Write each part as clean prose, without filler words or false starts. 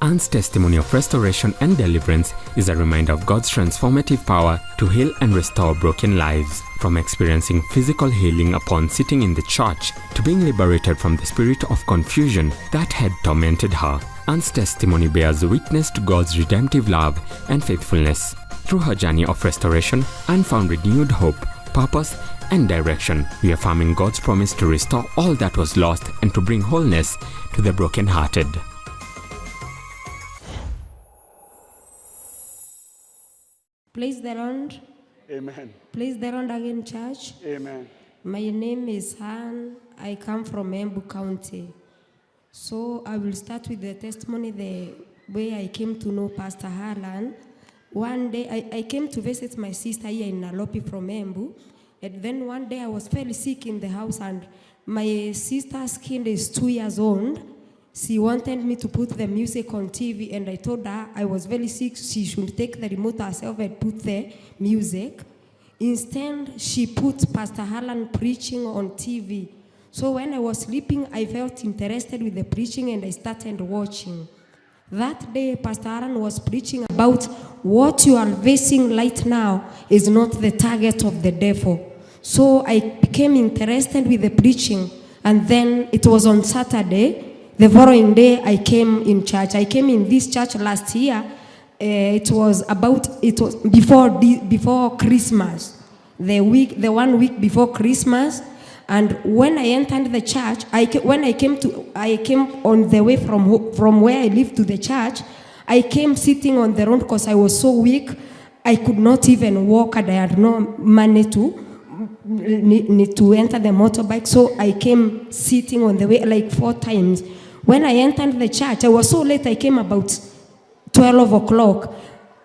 Anne's testimony of restoration and deliverance is a reminder of God's transformative power to heal and restore broken lives. From experiencing physical healing upon sitting in the church to being liberated from the spirit of confusion that had tormented her, Anne's testimony bears witness to God's redemptive love and faithfulness. Through her journey of restoration, Anne found renewed hope, purpose, and direction, reaffirming God's promise to restore all that was lost and to bring wholeness to the brokenhearted. Praise the Lord. Amen. Praise the Lord again, church. Amen. My name is Han. I come from Embu County. So I will start with the testimony the way I came to know Pastor Harlan. One day I came to visit my sister here in Nalopi from Embu. And then one day I was fairly sick in the house, and my sister's kid is 2 years old. She wanted me to put the music on TV, and I told her I was very sick, she should take the remote herself and put the music. Instead, she put Pastor Harlan preaching on TV. So when I was sleeping, I felt interested with the preaching, and I started watching. That day, Pastor Harlan was preaching about what you are facing right now is not the target of the devil. So I became interested with the preaching, and then it was on Saturday. The following day, I came in church. I came in this church last year. It was before Christmas, the 1 week before Christmas. And when I entered the church, I came on the way from where I live to the church. I came sitting on the road because I was so weak. I could not even walk, and I had no money to enter the motorbike. So I came sitting on the way like 4 times. When I entered the church, I was so late, I came about 12 o'clock.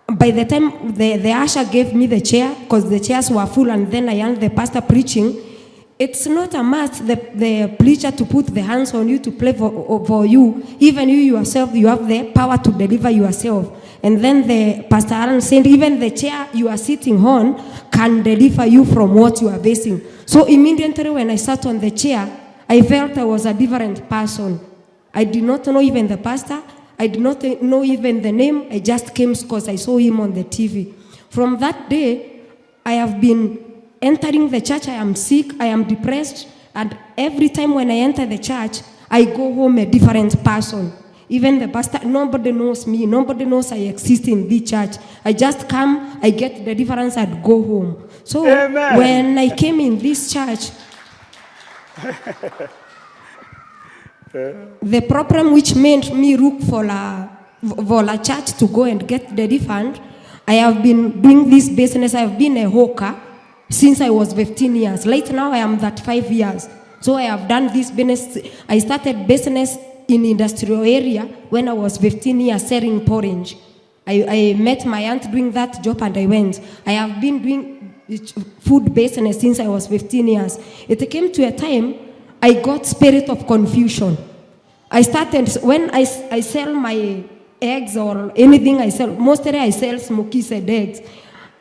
By the time the usher gave me the chair, because the chairs were full, and then I heard the pastor preaching, it's not a must, the preacher, to put the hands on you to pray for you. Even you yourself, you have the power to deliver yourself. And then the Pastor Aaron said, even the chair you are sitting on can deliver you from what you are facing. So immediately when I sat on the chair, I felt I was a different person. I did not know even the pastor. I did not know even the name. I just came because I saw him on the TV. From that day, I have been entering the church. I am sick. I am depressed. And every time when I enter the church, I go home a different person. Even the pastor, nobody knows me. Nobody knows I exist in the church. I just come, I get the deliverance, and go home. So Amen. When I came in this church, the problem which made me look for a church to go and get the refund, I have been doing this business. I have been a hawker since I was 15 years. Right now I am 35 years. So I have done this business. I started business in industrial area when I was 15 years selling porridge. I met my aunt doing that job, and I went. I have been doing food business since I was 15 years. It came to a time I got spirit of confusion. I started, when I sell my eggs or anything I sell, mostly I sell smoky said eggs.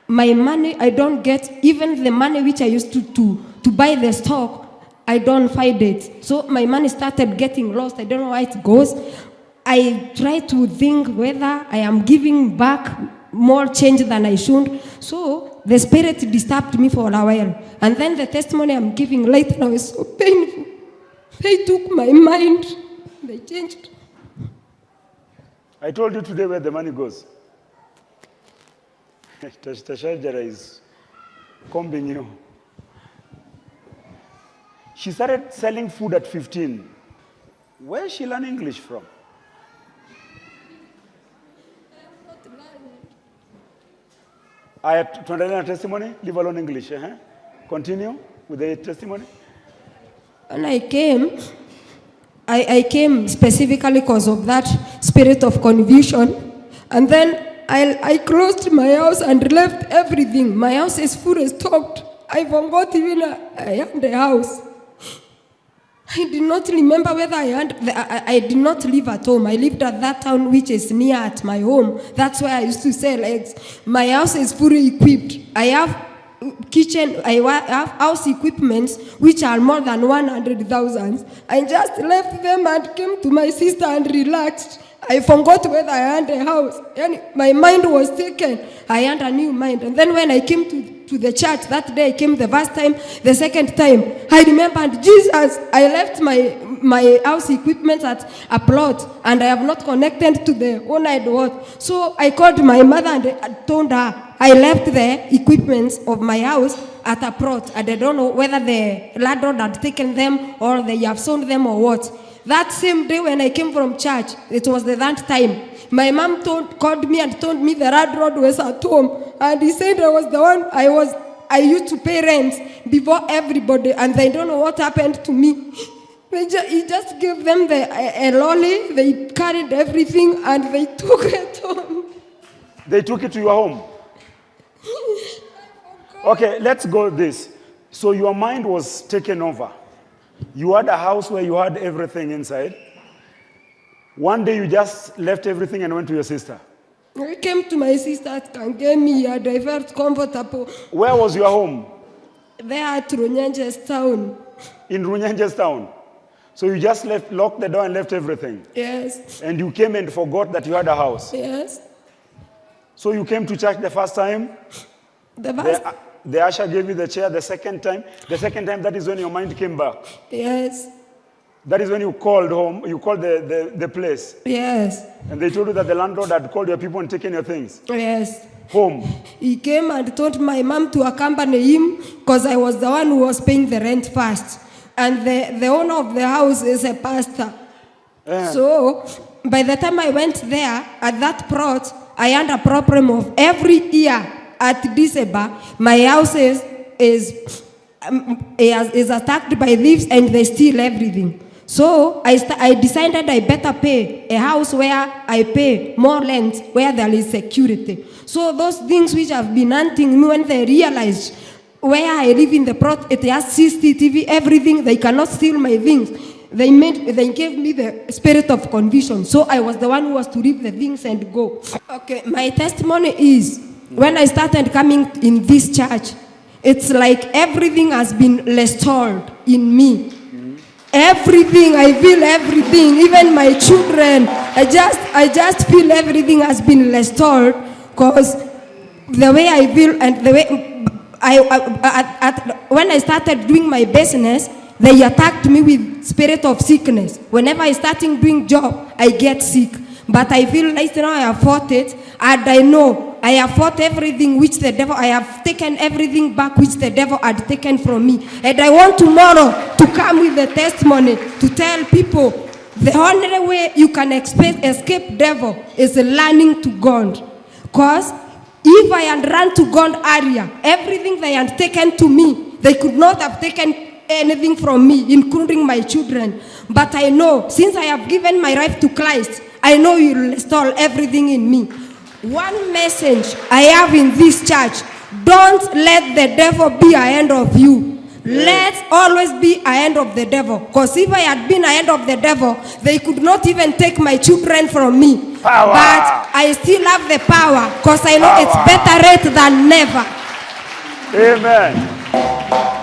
My money, I don't get, even the money which I used to buy the stock, I don't find it. So my money started getting lost. I don't know why it goes. I try to think whether I am giving back more change than I should. So the spirit disturbed me for a while. And then the testimony I'm giving right now is so painful. They took my mind. They changed. I told you today where the money goes. Tashajara is combing you. She started selling food at 15. Where did she learn English from? I have to a testimony, leave alone English. Continue with the testimony. When I came, I came specifically because of that spirit of confusion. And then I closed my house and left everything. My house is fully stocked. I forgot even I had the house. I did not remember whether I did not live at home. I lived at that town which is near at my home. That's where I used to sell eggs. My house is fully equipped. I have kitchen, I have house equipments which are more than 100,000. I just left them and came to my sister and relaxed. I forgot whether I had a house. And my mind was taken. I had a new mind. And then when I came to the church, that day I came the first time, the second time, I remembered Jesus. I left my house equipment at a plot and I have not connected to the one I'd worked. So I called my mother and I told her I left the equipments of my house at a plot and I don't know whether the landlord had taken them or they have sold them or what. That same day when I came from church, it was the that time, my mom called me and told me the landlord was at home and he said I was the one I used to pay rent before everybody and they don't know what happened to me. He just gave them a lolly, they carried everything and they took it home. They took it to your home? Okay, let's go this. So your mind was taken over. You had a house where you had everything inside. One day you just left everything and went to your sister. I came to my sister at Kangemi and I felt comfortable. Where was your home? There at Runyenjes town. In Runyenjes town. So you just locked the door and left everything? Yes. And you came and forgot that you had a house? Yes. So you came to church the first time? The usher gave you the chair the second time? The second time, that is when your mind came back? Yes. That is when you called home, you called the place? Yes. And they told you that the landlord had called your people and taken your things? Yes. Home? He came and told my mom to accompany him because I was the one who was paying the rent first. And the owner of the house is a pastor. So, by the time I went there, at that plot, I had a problem of every year at December, my house is attacked by thieves and they steal everything. So I decided I better pay a house where I pay more rent, where there is security. So those things which have been hunting me, when they realized where I live in the plot, it has CCTV, everything, they cannot steal my things. They gave me the spirit of conviction. So I was the one who was to leave the things and go. Okay, my testimony is, when I started coming in this church, it's like everything has been restored in me. Everything, I feel everything, even my children, I just feel everything has been restored because the way I feel and the way when I started doing my business, they attacked me with spirit of sickness. Whenever I starting doing job, I get sick. But I feel right now I have fought it, and I know I have fought everything which the devil, I have taken everything back which the devil had taken from me. And I want tomorrow to come with a testimony to tell people the only way you can escape devil is learning to God. Because if I had run to God area, everything they had taken to me, they could not have taken anything from me, including my children. But I know, since I have given my life to Christ, I know you will restore everything in me. One message I have in this church: don't let the devil be ahead of you. Let's always be ahead of the devil. Because if I had been ahead of the devil, they could not even take my children from me. Power. But I still have the power because I know it's better late than never. Amen.